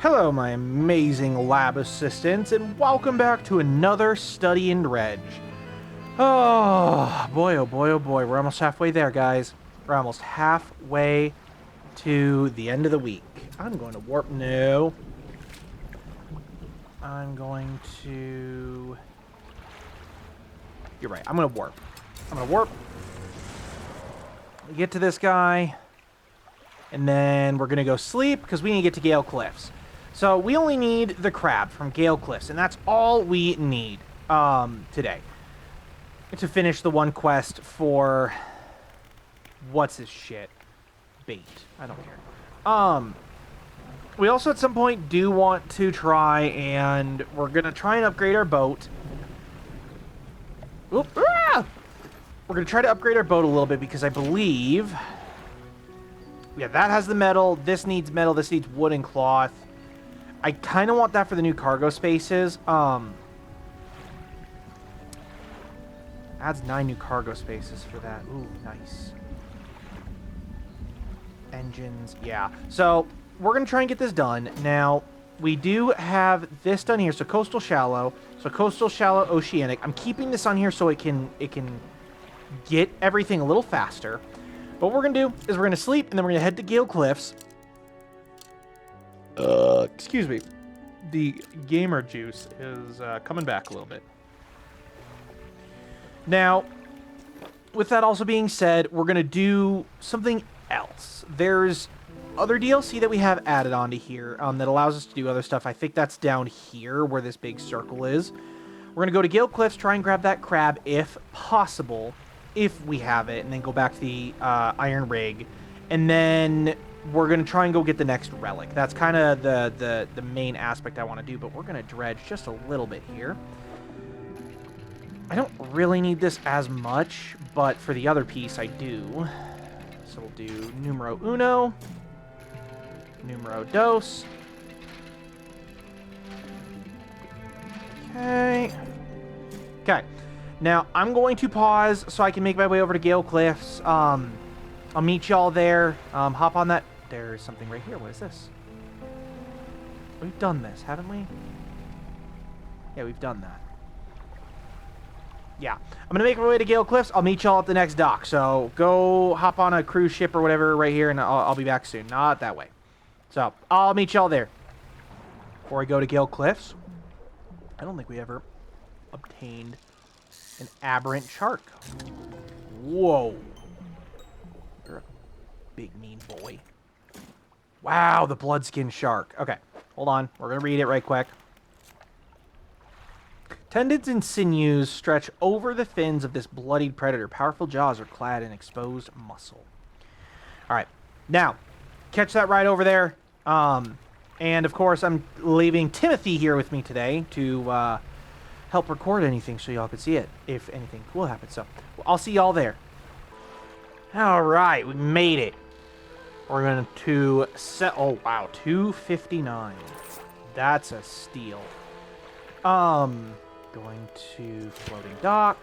Hello, my amazing lab assistants, and welcome back to another study in Dredge. Oh boy, oh boy, oh boy. We're almost halfway there, guys. We're almost halfway to the end of the week. I'm going to warp. No. I'm going to... You're right. I'm going to warp. I'm going to warp. We get to this guy. And then we're going to go sleep because we need to get to Gale Cliffs. So we only need the crab from Gale Cliffs, and that's all we need today. To finish the one quest for... What's this shit? Bait. I don't care. We also at some point do want to try, and we're going to try and upgrade our boat. Oop, ah! We're going to try to upgrade our boat a little bit because I believe... Yeah, that has the metal. This needs metal. This needs wood and cloth. I kind of want that for the new cargo spaces. Adds 9 new cargo spaces for that. Ooh, nice. Engines. Yeah. So, we're going to try and get this done. Now, we do have this done here. So, coastal shallow. So, coastal shallow oceanic. I'm keeping this on here so it can get everything a little faster. What we're going to do is we're going to sleep, and then we're going to head to Gale Cliffs. Excuse me. The gamer juice is coming back a little bit. Now, with that also being said, we're going to do something else. There's other DLC that we have added onto here that allows us to do other stuff. I think that's down here where this big circle is. We're going to go to Gale Cliffs, try and grab that crab if possible. If we have it, and then go back to the iron rig, and then we're gonna try and go get the next relic. That's kind of the main aspect I want to do, but we're gonna dredge just a little bit here. I don't really need this as much, but for the other piece I do. So we'll do numero uno, numero dos. Okay. Now, I'm going to pause so I can make my way over to Gale Cliffs. I'll meet y'all there. Hop on that. There's something right here. What is this? We've done this, haven't we? Yeah, we've done that. Yeah. I'm going to make my way to Gale Cliffs. I'll meet y'all at the next dock. So, go hop on a cruise ship or whatever right here, and I'll be back soon. Not that way. So, I'll meet y'all there. Before I go to Gale Cliffs, I don't think we ever obtained... an aberrant shark. Whoa. You're a big mean boy. Wow, the bloodskin shark. Okay, hold on. We're going to read it right quick. Tendons and sinews stretch over the fins of this bloodied predator. Powerful jaws are clad in exposed muscle. All right. Now, catch that right over there. And, of course, I'm leaving Timothy here with me today to... help record anything so y'all can see it if anything cool happens. So I'll see y'all there. All right, we made it. We're going to set. Oh wow, 259. That's a steal. Going to floating dock.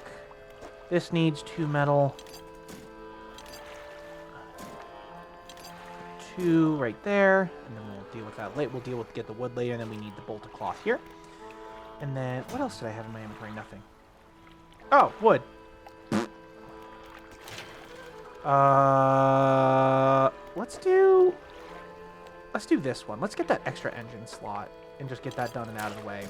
This needs 2 metal. 2 right there, and then we'll deal with that later. We'll deal with get the wood later, and then we need the bolt of cloth here. And then, what else did I have in my inventory? Nothing. Oh, wood. Let's do this one. Let's get that extra engine slot and just get that done and out of the way.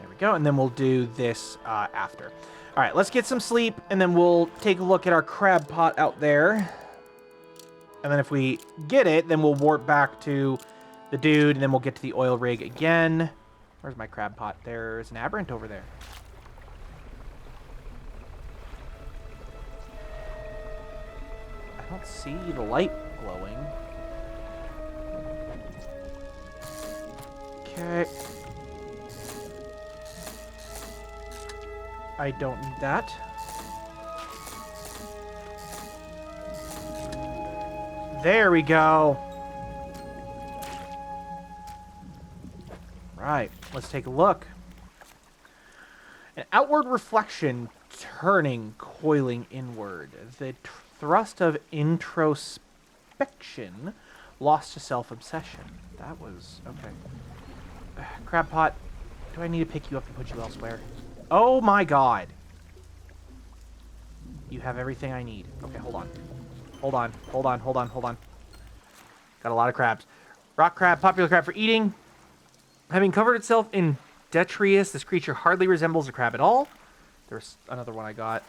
There we go. And then we'll do this after. All right, let's get some sleep, and then we'll take a look at our crab pot out there. And then if we get it, then we'll warp back to... the dude, and then we'll get to the oil rig again. Where's my crab pot? There's an aberrant over there. I don't see the light glowing. Okay. I don't need that. There we go. Right, let's take a look. An outward reflection turning, coiling inward. The thrust of introspection Lost to self-obsession. That was... okay. Crab pot, do I need to pick you up and put you elsewhere? Oh my god. You have everything I need. Okay, hold on. Hold on. Hold on. Hold on. Hold on. Got a lot of crabs. Rock crab, popular crab for eating. Having covered itself in detritus, this creature hardly resembles a crab at all. There's another one I got.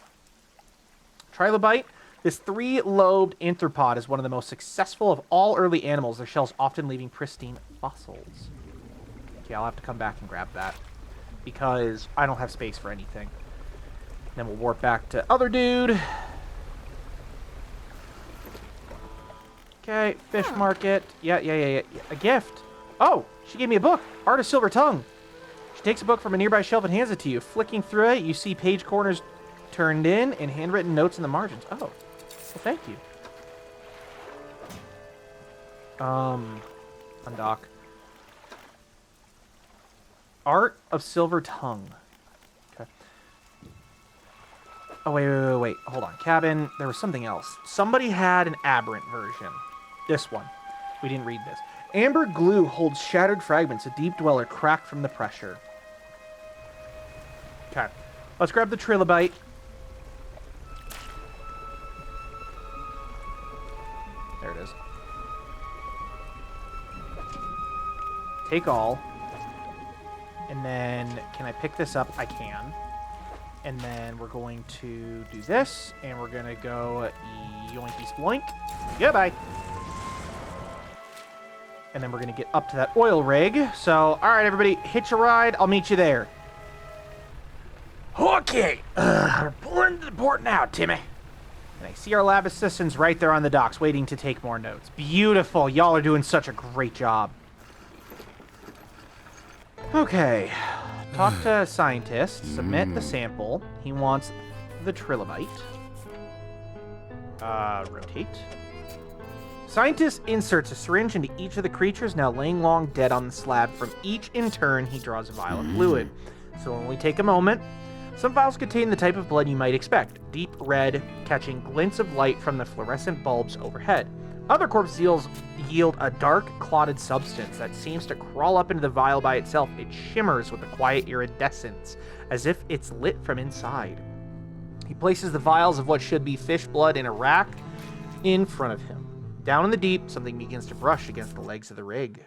Trilobite. This three-lobed arthropod is one of the most successful of all early animals, their shells often leaving pristine fossils. Okay, I'll have to come back and grab that, because I don't have space for anything. Then we'll warp back to other dude. Okay, fish market. Yeah. A gift. Oh, she gave me a book. Art of Silver Tongue. She takes a book from a nearby shelf and hands it to you. Flicking through it, you see page corners turned in and handwritten notes in the margins. Oh, well, thank you. Undock. Art of Silver Tongue. Okay. Oh, wait. Hold on. Cabin. There was something else. Somebody had an aberrant version. This one. We didn't read this. Amber glue holds shattered fragments. A deep dweller cracked from the pressure. Okay. Let's grab the trilobite. There it is. Take all. And then, can I pick this up? I can. And then we're going to do this, and we're going to go yoinky sploink. Goodbye. And then we're going to get up to that oil rig. So, all right, everybody, hitch a ride. I'll meet you there. Okay. We're pulling into the port now, Timmy. And I see our lab assistants right there on the docks waiting to take more notes. Beautiful. Y'all are doing such a great job. Okay. Talk to scientist. Submit the sample. He wants the trilobite. Rotate. Scientist inserts a syringe into each of the creatures now laying long dead on the slab. From each in turn, he draws a vial of fluid. So when we take a moment, some vials contain the type of blood you might expect. Deep red, catching glints of light from the fluorescent bulbs overhead. Other corpse seals yield a dark, clotted substance that seems to crawl up into the vial by itself. It shimmers with a quiet iridescence, as if it's lit from inside. He places the vials of what should be fish blood in a rack in front of him. Down in the deep, something begins to brush against the legs of the rig.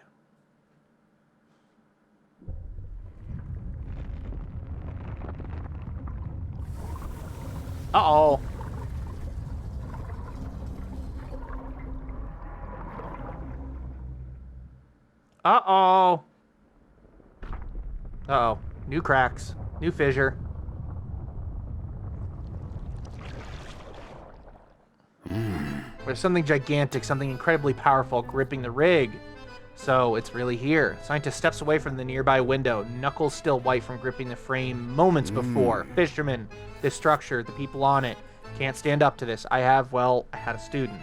Uh-oh. Uh-oh. Uh-oh. New cracks. New fissure. There's something gigantic, something incredibly powerful gripping the rig. So it's really here. Scientist steps away from the nearby window, knuckles still white from gripping the frame moments before. Fisherman, this structure, the people on it. Can't stand up to this. I had a student.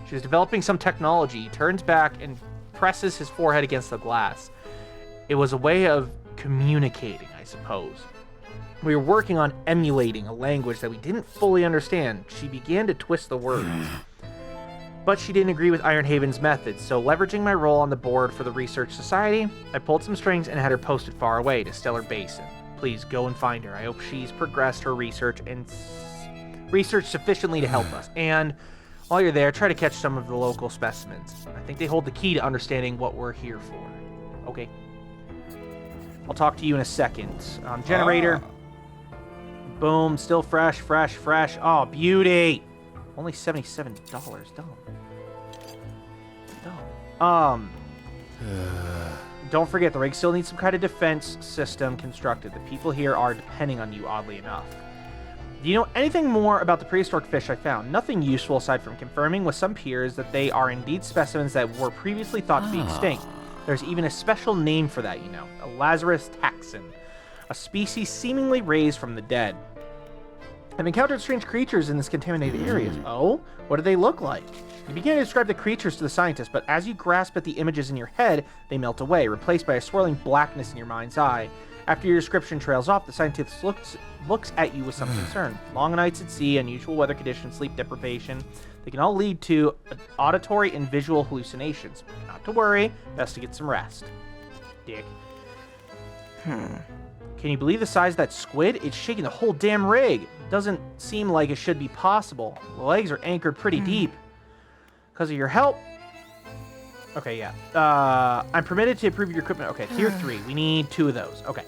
She was developing some technology. He turns back and presses his forehead against the glass. It was a way of communicating, I suppose. We were working on emulating a language that we didn't fully understand. She began to twist the words. But she didn't agree with Ironhaven's methods, so leveraging my role on the board for the Research Society, I pulled some strings and had her posted far away to Stellar Basin. Please go and find her. I hope she's progressed her research and research sufficiently to help us. And while you're there, try to catch some of the local specimens. I think they hold the key to understanding what we're here for. Okay. I'll talk to you in a second. Generator. Boom. Still fresh. Oh, beauty. Only $77. Dumb. Don't forget, the rig still needs some kind of defense system constructed. The people here are depending on you, oddly enough. Do you know anything more about the prehistoric fish I found? Nothing useful aside from confirming with some peers that they are indeed specimens that were previously thought to be extinct. There's even a special name for that, you know. A Lazarus taxon. A species seemingly raised from the dead. I've encountered strange creatures in this contaminated area. Oh? What do they look like? You begin to describe the creatures to the scientist, but as you grasp at the images in your head, they melt away, replaced by a swirling blackness in your mind's eye. After your description trails off, the scientist looks at you with some concern. Long nights at sea, unusual weather conditions, sleep deprivation. They can all lead to auditory and visual hallucinations. Not to worry, best to get some rest. Dick. Can you believe the size of that squid? It's shaking the whole damn rig. Doesn't seem like it should be possible. The legs are anchored pretty deep. Because of your help. Okay, yeah. I'm permitted to improve your equipment. Okay, tier 3. We need 2 of those. Okay.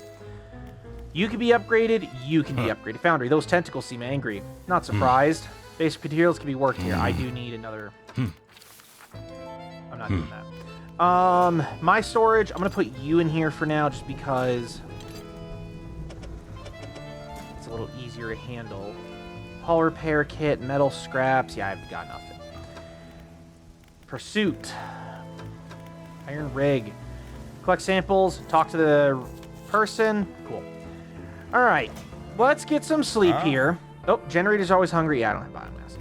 You can be upgraded. You can be upgraded. Foundry. Those tentacles seem angry. Not surprised. Basic materials can be worked here. I do need another... I'm not doing that. My storage, I'm going to put you in here for now just because it's a little easier to handle. Hull repair kit, metal scraps. Yeah, I've got nothing. Pursuit. Iron rig. Collect samples. Talk to the person. Cool. All right. Let's get some sleep here. Oh, generator's always hungry. Yeah, I don't have biomass.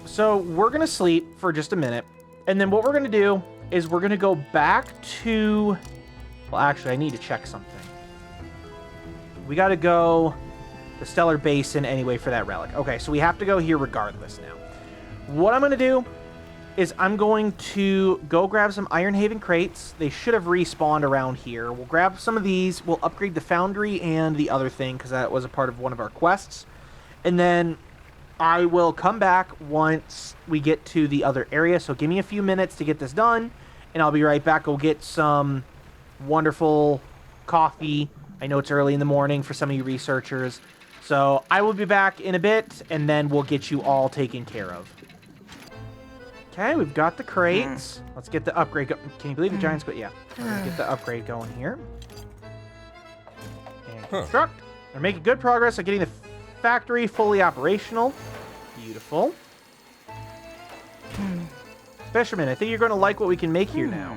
So we're going to sleep for just a minute. And then what we're going to do is we're going to go back to... Well, actually, I need to check something. We got to go the Stellar Basin anyway for that relic. Okay, so we have to go here regardless now. What I'm going to do is I'm going to go grab some Iron Haven crates. They should have respawned around here. We'll grab some of these. We'll upgrade the foundry and the other thing because that was a part of one of our quests. And then I will come back once we get to the other area. So give me a few minutes to get this done, and I'll be right back. Go get some wonderful coffee. I know it's early in the morning for some of you researchers. So I will be back in a bit, and then we'll get you all taken care of. Okay, we've got the crates. Let's get the upgrade going. Can you believe the giant squid? Yeah. Let's get the upgrade going here. And construct. They're making good progress on getting the factory fully operational. Beautiful. Fisherman, I think you're going to like what we can make here now.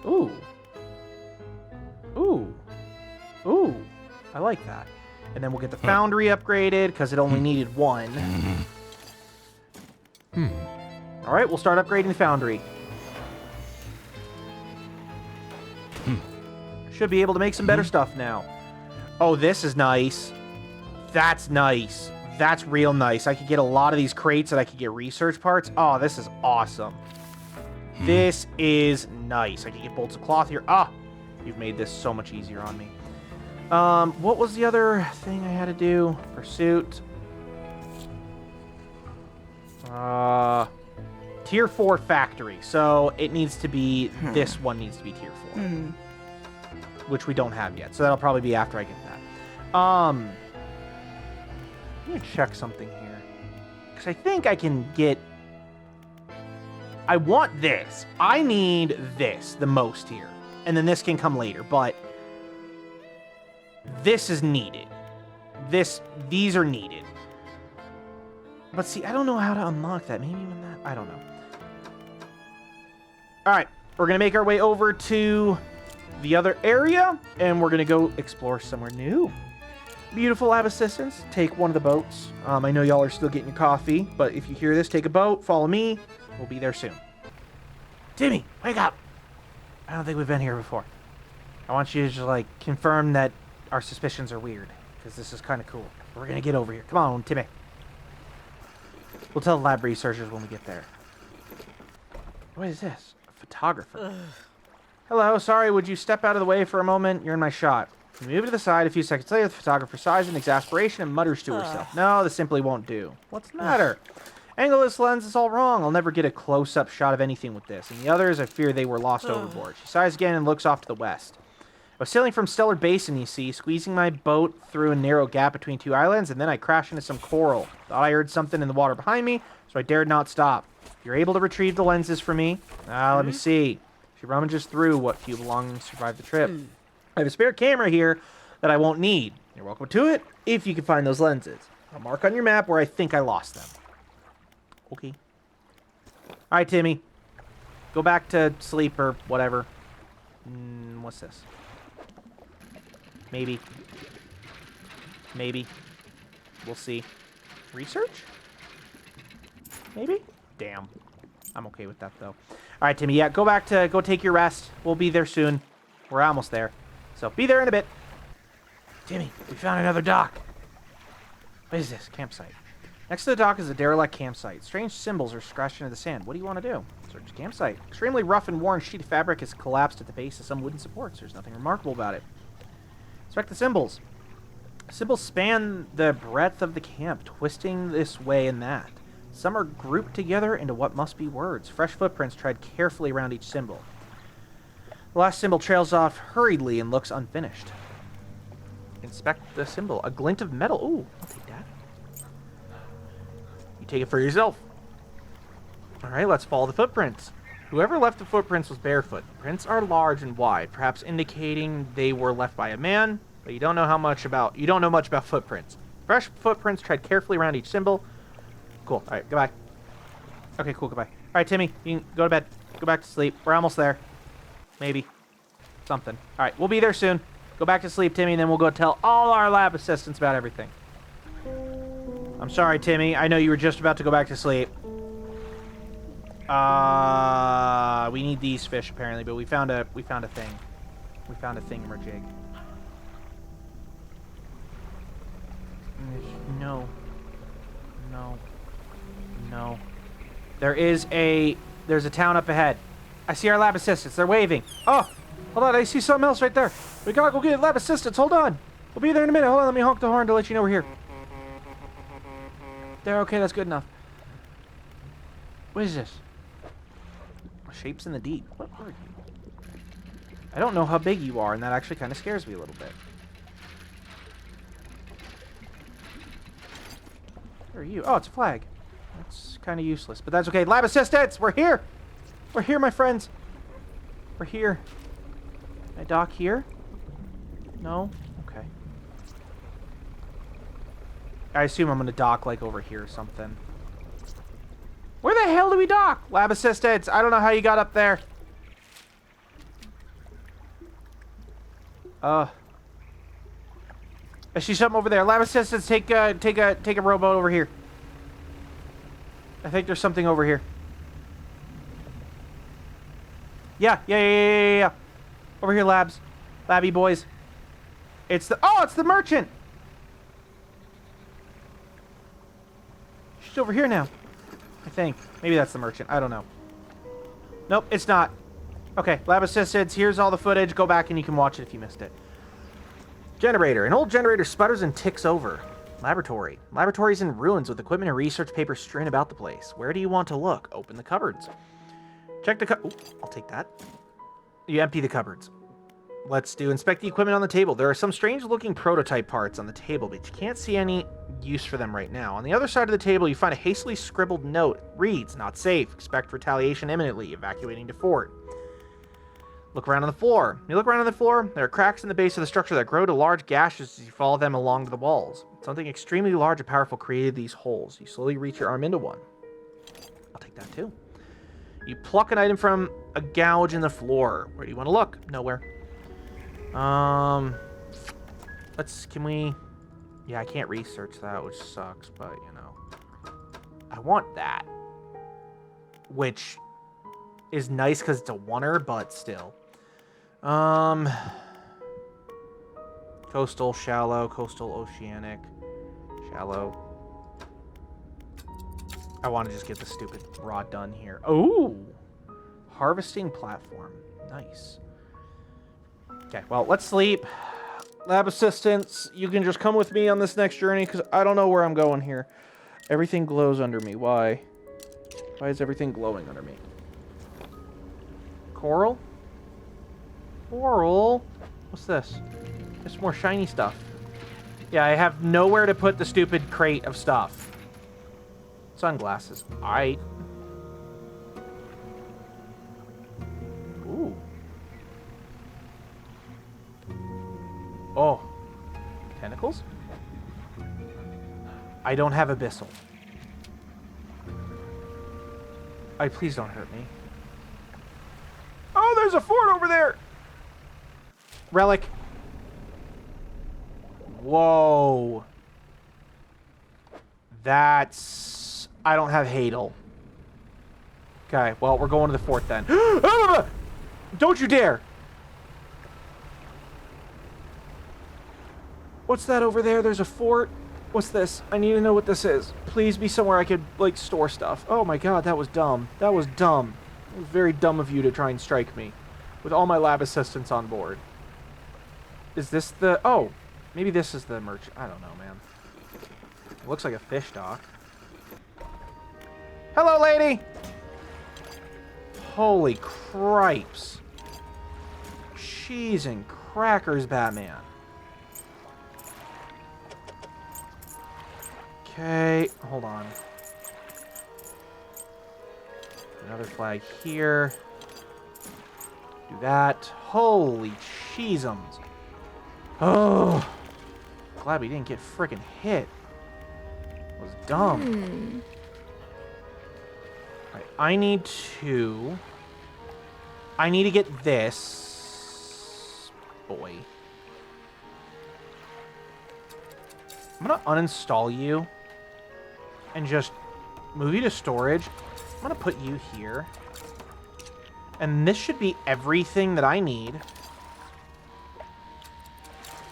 Ooh. Ooh. Ooh. I like that. And then we'll get the foundry upgraded because it only needed 1. All right, we'll start upgrading the foundry. Should be able to make some better stuff now. Oh, this is nice. That's nice. That's real nice. I could get a lot of these crates that I could get research parts. Oh, this is awesome. This is nice. I could get bolts of cloth here. Ah, you've made this so much easier on me. What was the other thing I had to do? Pursuit. Tier 4 factory. So it needs to be, this one needs to be tier 4. Which we don't have yet. So that'll probably be after I get that. Let me check something here. Because I think I can get... I want this. I need this the most here. And then this can come later. But this is needed. These are needed. But see, I don't know how to unlock that. Maybe when that... I don't know. Alright. We're going to make our way over to the other area. And we're going to go explore somewhere new. Beautiful lab assistants. Take one of the boats. I know y'all are still getting your coffee. But if you hear this, take a boat. Follow me. We'll be there soon. Timmy, wake up. I don't think we've been here before. I want you to just, like, confirm that our suspicions are weird. Because this is kind of cool. We're going to get over here. Come on, Timmy. We'll tell the lab researchers when we get there. What is this? A photographer. Hello, sorry, would you step out of the way for a moment? You're in my shot. You move to the side. A few seconds later, the photographer sighs in exasperation and mutters to herself. No, this simply won't do. What's the matter? Angle of this lens is all wrong. I'll never get a close-up shot of anything with this. And the others, I fear they were lost overboard. She sighs again and looks off to the west. I was sailing from Stellar Basin, you see, squeezing my boat through a narrow gap between 2 islands, and then I crashed into some coral. Thought I heard something in the water behind me, so I dared not stop. You're able to retrieve the lenses for me? Let me see. She rummages through what few belongings survived the trip. I have a spare camera here that I won't need. You're welcome to it, if you can find those lenses. I'll mark on your map where I think I lost them. Okay. All right, Timmy. Go back to sleep or whatever. What's this? Maybe. Maybe. We'll see. Research? Maybe? Damn. I'm okay with that, though. All right, Timmy. Yeah, go take your rest. We'll be there soon. We're almost there. So, be there in a bit. Timmy, we found another dock. What is this? Campsite. Next to the dock is a derelict campsite. Strange symbols are scratched into the sand. What do you want to do? Search the campsite. Extremely rough and worn sheet of fabric has collapsed at the base of some wooden supports. There's nothing remarkable about it. Inspect the symbols. Symbols span the breadth of the camp, twisting this way and that. Some are grouped together into what must be words. Fresh footprints tread carefully around each symbol. The last symbol trails off hurriedly and looks unfinished. Inspect the symbol. A glint of metal. Ooh, I'll take that. You take it for yourself. Alright, let's follow the footprints. Whoever left the footprints was barefoot. The prints are large and wide, perhaps indicating they were left by a man, but you don't know much about footprints. Fresh footprints tread carefully around each symbol. Cool. Alright, goodbye. Okay, cool, goodbye. Alright, Timmy, you can go to bed. Go back to sleep. We're almost there. Maybe. Something. Alright, we'll be there soon. Go back to sleep, Timmy, and then we'll go tell all our lab assistants about everything. I'm sorry, Timmy. I know you were just about to go back to sleep. We need these fish apparently, but we found a thing. We found a thingamajig. No. There's a town up ahead. I see our lab assistants. They're waving. Oh, hold on. I see something else right there. We gotta go get lab assistants. Hold on. We'll be there in a minute. Hold on. Let me honk the horn to let you know we're here. There. Okay, that's good enough. What is this? Shapes in the deep. What are you? I don't know how big you are, and that actually kind of scares me a little bit. Where are you? Oh, it's a flag. That's kind of useless, but that's okay. Lab assistants, we're here! We're here, my friends. We're here. Can I dock here? No? Okay. I assume I'm going to dock, like, over here or something. Where the hell do we dock? Lab assistants, I don't know how you got up there. I see something over there. Lab assistants, take a rowboat over here. I think there's something over here. Yeah. Over here, labs. Labby boys. It's the merchant. She's over here now. I think. Maybe that's the merchant. I don't know. Nope, it's not. Okay, lab assistants, here's all the footage. Go back and you can watch it if you missed it. Generator. An old generator sputters and ticks over. Laboratory. Laboratory's in ruins with equipment and research papers strewn about the place. Where do you want to look? Open the cupboards. Check the I'll take that. You empty the cupboards. Let's inspect the equipment on the table. There are some strange-looking prototype parts on the table, but you can't see any use for them right now. On the other side of the table, you find a hastily scribbled note. Reads, not safe. Expect retaliation imminently. Evacuating to fort. Look around on the floor. You look around on the floor, there are cracks in the base of the structure that grow to large gashes as you follow them along the walls. Something extremely large and powerful created these holes. You slowly reach your arm into one. I'll take that too. You pluck an item from a gouge in the floor. Where do you want to look? Nowhere. Yeah, I can't research that, which sucks, but, you know. I want that. Which is nice because it's a oneer, but still. Coastal, shallow, coastal, oceanic, shallow. I want to just get the stupid rod done here. Oh! Harvesting platform. Nice. Okay, well, let's sleep. Lab assistants, you can just come with me on this next journey because I don't know where I'm going here. Everything glows under me. Why? Why is everything glowing under me? Coral? Coral? What's this? Just more shiny stuff. Yeah, I have nowhere to put the stupid crate of stuff. Sunglasses. Alright. Ooh. Oh. Tentacles? I don't have abyssal. Alright, please don't hurt me. Oh, there's a fort over there! Relic. Whoa. That's... I don't have Hadel. Okay, well, we're going to the fort then. Don't you dare! What's that over there? There's a fort. What's this? I need to know what this is. Please be somewhere I could, like, store stuff. Oh my god, that was dumb. That was dumb. It was very dumb of you to try and strike me. With all my lab assistants on board. Is this the... Oh, maybe this is the merchant. I don't know, man. It looks like a fish dock. Hello, lady! Holy cripes. Cheese and crackers, Batman. Okay, hold on. Another flag here. Do that. Holy cheesums. Oh. Glad we didn't get frickin' hit. It was dumb. Alright, I need to get this boy. I'm gonna uninstall you and just move you to storage. I'm gonna put you here. And this should be everything that I need.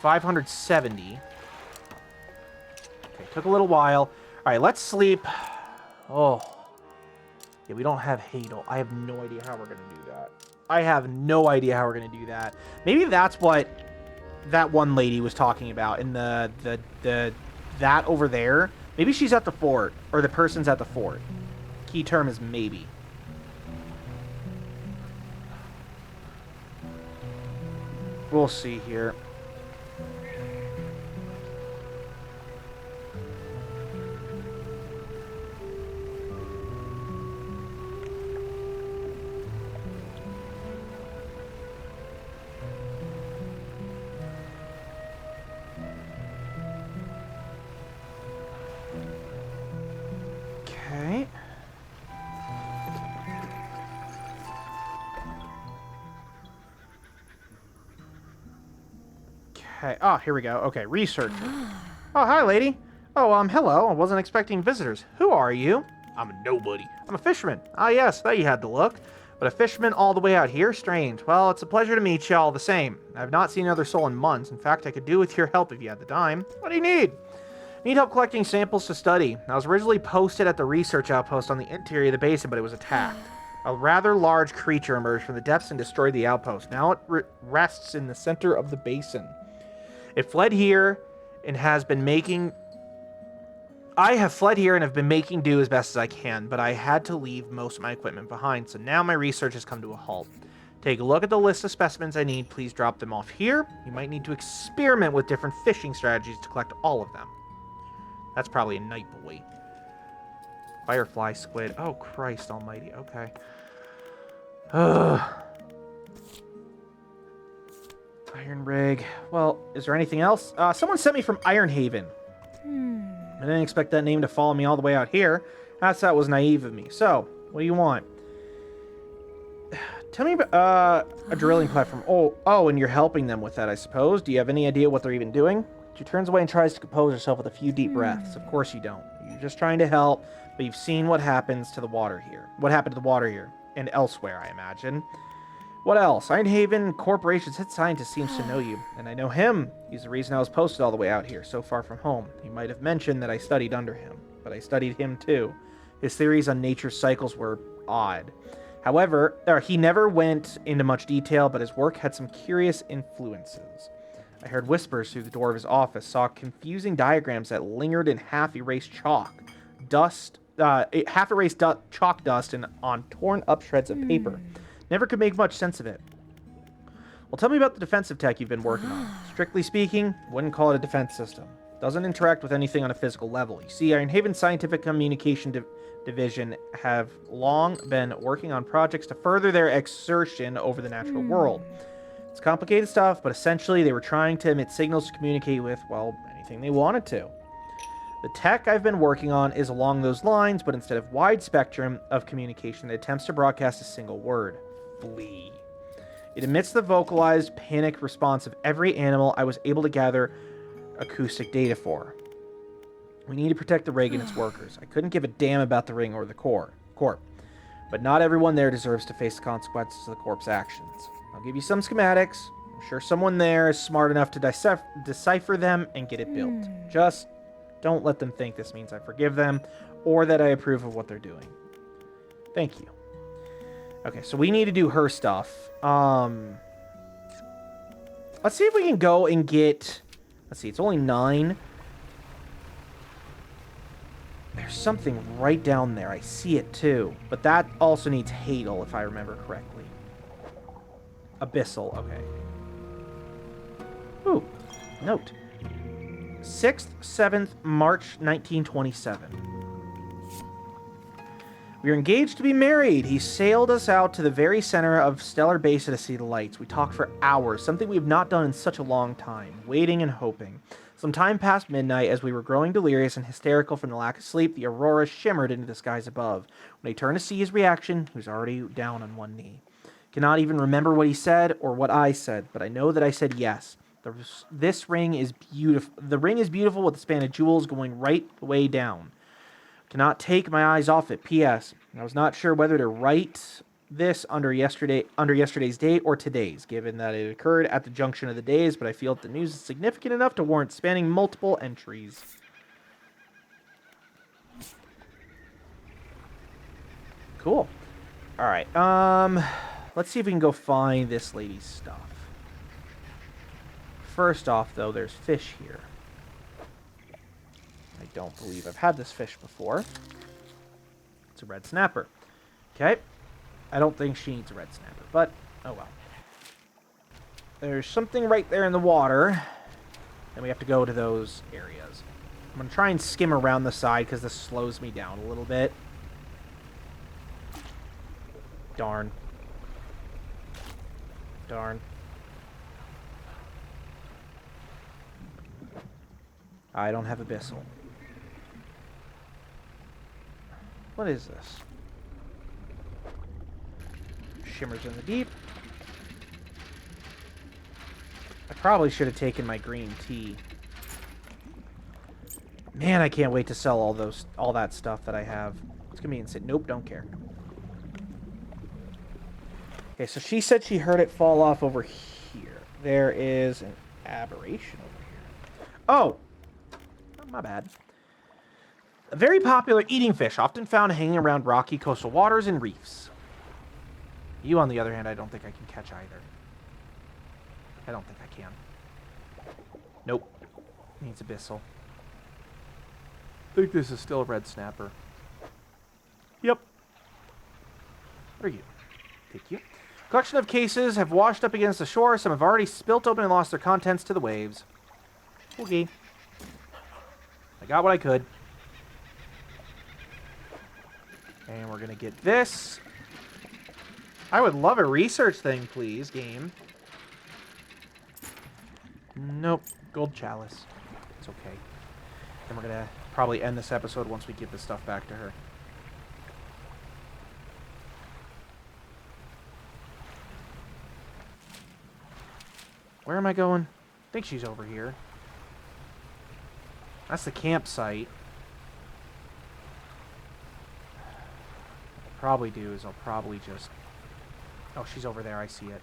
570. Okay, took a little while. All right, let's sleep. Oh. Yeah, we don't have Hadel. I have no idea how we're going to do that. I have no idea how we're going to do that. Maybe that's what that one lady was talking about in that over there. Maybe she's at the fort, or the person's at the fort. Key term is maybe. We'll see here. Okay. Okay. Oh, here we go. Okay, researcher. Oh, hi, lady. Oh, hello. I wasn't expecting visitors. Who are you? I'm a nobody. I'm a fisherman. Ah, yes, there you had to look. But a fisherman all the way out here? Strange. Well, it's a pleasure to meet you all the same. I've not seen another soul in months. In fact, I could do with your help if you had the time. What do you need? Need help collecting samples to study. I was originally posted at the research outpost on the interior of the basin, but it was attacked. A rather large creature emerged from the depths and destroyed the outpost. Now it rests in the center of the basin. It fled here and has been making... I have fled here and have been making do as best as I can, but I had to leave most of my equipment behind, so now my research has come to a halt. Take a look at the list of specimens I need. Please drop them off here. You might need to experiment with different fishing strategies to collect all of them. That's probably a night boy. Firefly squid. Oh, Christ almighty. Okay. Ugh. Iron rig. Well, is there anything else? Someone sent me from Ironhaven. I didn't expect that name to follow me all the way out here. That was naive of me. So, what do you want? Tell me about a drilling platform. Oh, and you're helping them with that, I suppose. Do you have any idea what they're even doing? She turns away and tries to compose herself with a few deep breaths. Of course you don't. You're just trying to help, but you've seen what happens to the water here. What happened to the water here? And elsewhere, I imagine. What else? Ironhaven Corporation's head scientist seems to know you, and I know him. He's the reason I was posted all the way out here, so far from home. He might have mentioned that I studied under him, but I studied him too. His theories on nature's cycles were odd. However, he never went into much detail, but his work had some curious influences. I heard whispers through the door of his office, saw confusing diagrams that lingered in half-erased chalk dust, chalk dust on torn-up shreds of paper. Never could make much sense of it. Well, tell me about the defensive tech you've been working on. Strictly speaking, wouldn't call it a defense system. Doesn't interact with anything on a physical level. You see, Ironhaven Scientific Communication Division have long been working on projects to further their exertion over the natural world. It's complicated stuff, but essentially they were trying to emit signals to communicate with, well, anything they wanted to. The tech I've been working on is along those lines, but instead of wide spectrum of communication, it attempts to broadcast a single word. Flee. It emits the vocalized panic response of every animal I was able to gather acoustic data for. We need to protect the rig and its workers. I couldn't give a damn about the ring or the corp. But not everyone there deserves to face the consequences of the corp's actions. I'll give you some schematics. I'm sure someone there is smart enough to decipher them and get it built. Just Don't let them think this means I forgive them or that I approve of what they're doing. Thank you. Okay, so we need to do her stuff. Let's see if we can go and get... Let's see, it's only 9. There's something right down there. I see it too. But that also needs Hadal, if I remember correctly. Abyssal, okay. Ooh, note. 6th, 7th, March 1927. We are engaged to be married. He sailed us out to the very center of Stellar Basin to see the lights. We talked for hours, something we have not done in such a long time, waiting and hoping. Some time past midnight, as we were growing delirious and hysterical from the lack of sleep, the aurora shimmered into the skies above. When I turned to see his reaction, he was already down on one knee. Cannot even remember what he said or what I said, but I know that I said yes. This ring is beautiful. The ring is beautiful with the span of jewels going right the way down. Cannot take my eyes off it. P.S. I was not sure whether to write this under yesterday's date or today's, given that it occurred at the junction of the days, but I feel that the news is significant enough to warrant spanning multiple entries. Cool. All right. Let's see if we can go find this lady's stuff. First off, though, there's fish here. I don't believe I've had this fish before. It's a red snapper. Okay. I don't think she needs a red snapper, but oh well. There's something right there in the water, and we have to go to those areas. I'm going to try and skim around the side because this slows me down a little bit. Darn. Darn. I don't have Abyssal. What is this? Shimmers in the deep. I probably should have taken my green tea. Man, I can't wait to sell all that stuff that I have. It's gonna be insane. Nope, don't care. Okay, so she said she heard it fall off over here. There is an aberration over here. Oh! My bad. A very popular eating fish, often found hanging around rocky coastal waters and reefs. You, on the other hand, I don't think I can catch either. I don't think I can. Nope. Needs Abyssal. I think this is still a red snapper. Yep. What are you? Thank you. Collection of cases have washed up against the shore. Some have already spilt open and lost their contents to the waves. Okay. I got what I could. And we're going to get this. I would love a research thing, please, game. Nope. Gold chalice. It's okay. And we're going to probably end this episode once we give this stuff back to her. Where am I going? I think she's over here. That's the campsite. What I'll probably do is I'll probably just... Oh, she's over there. I see it.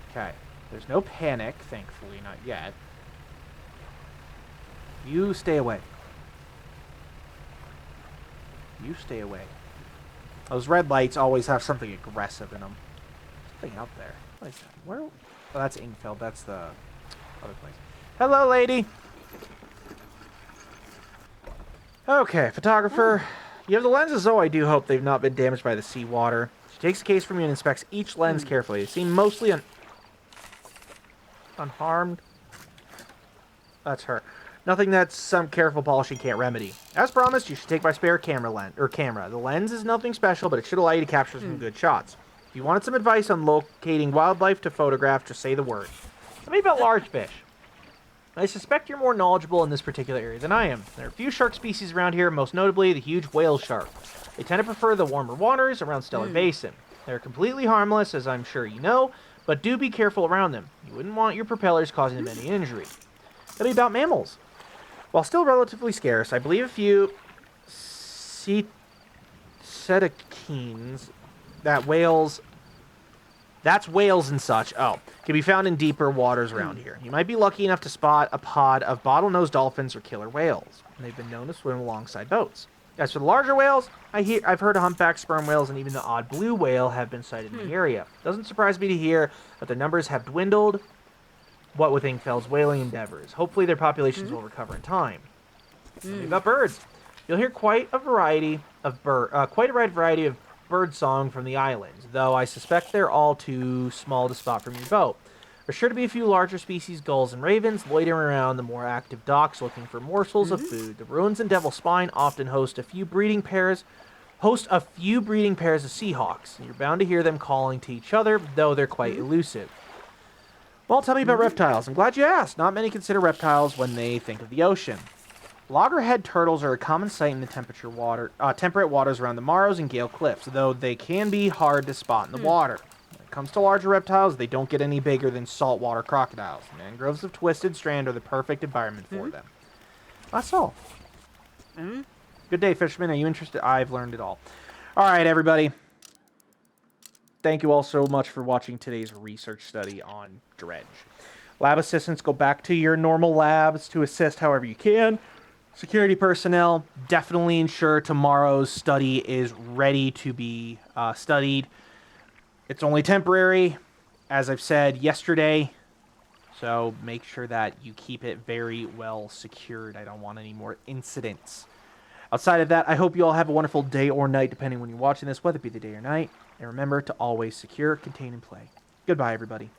Okay. There's no panic, thankfully. Not yet. You stay away. You stay away. Those red lights always have something aggressive in them. Something out there. What is that? Where? Oh, that's Ingfeld. That's the other place. Hello, lady. Okay, photographer. You have the lenses, though. I do hope they've not been damaged by the seawater. She takes the case from you and inspects each lens carefully. They seem mostly unharmed. That's her. Nothing that some careful polishing can't remedy. As promised, you should take my spare camera. The lens is nothing special, but it should allow you to capture some good shots. If you wanted some advice on locating wildlife to photograph, just say the word. Tell me about large fish. I suspect you're more knowledgeable in this particular area than I am. There are a few shark species around here, most notably the huge whale shark. They tend to prefer the warmer waters around Stellar Basin. They're completely harmless, as I'm sure you know, but do be careful around them. You wouldn't want your propellers causing them any injury. Tell me about mammals. While still relatively scarce, I believe a few cetaceans that whales That's whales and such. Oh, can be found in deeper waters around here. You might be lucky enough to spot a pod of bottlenose dolphins or killer whales. And they've been known to swim alongside boats. As for the larger whales, I've heard of humpback sperm whales and even the odd blue whale have been sighted in the area. Doesn't surprise me to hear that their numbers have dwindled, what with Ingfeld's whaling endeavors. Hopefully their populations will recover in time. Something about birds. You'll hear quite a variety of bird song from the islands, though I suspect they're all too small to spot from your boat. There's sure to be a few larger species, gulls and ravens, loitering around the more active docks looking for morsels of food. The ruins in Devil's Spine often host a few breeding pairs of seahawks. You're bound to hear them calling to each other, though they're quite elusive. Well, tell me about reptiles. I'm glad you asked. Not many consider reptiles when they think of the ocean. Loggerhead turtles are a common sight in the temperate waters around the Maros and Gale Cliffs, though they can be hard to spot in the water. When it comes to larger reptiles, they don't get any bigger than saltwater crocodiles. Mangroves of Twisted Strand are the perfect environment for them. That's all. Good day, fisherman. Are you interested? I've learned it all. All right, everybody. Thank you all so much for watching today's research study on Dredge. Lab assistants, go back to your normal labs to assist however you can. Security personnel, definitely ensure tomorrow's study is ready to be studied. It's only temporary, as I've said yesterday, so make sure that you keep it very well secured. I don't want any more incidents. Outside of that, I hope you all have a wonderful day or night, depending when you're watching this, whether it be the day or night. And remember to always secure, contain, and play. Goodbye, everybody.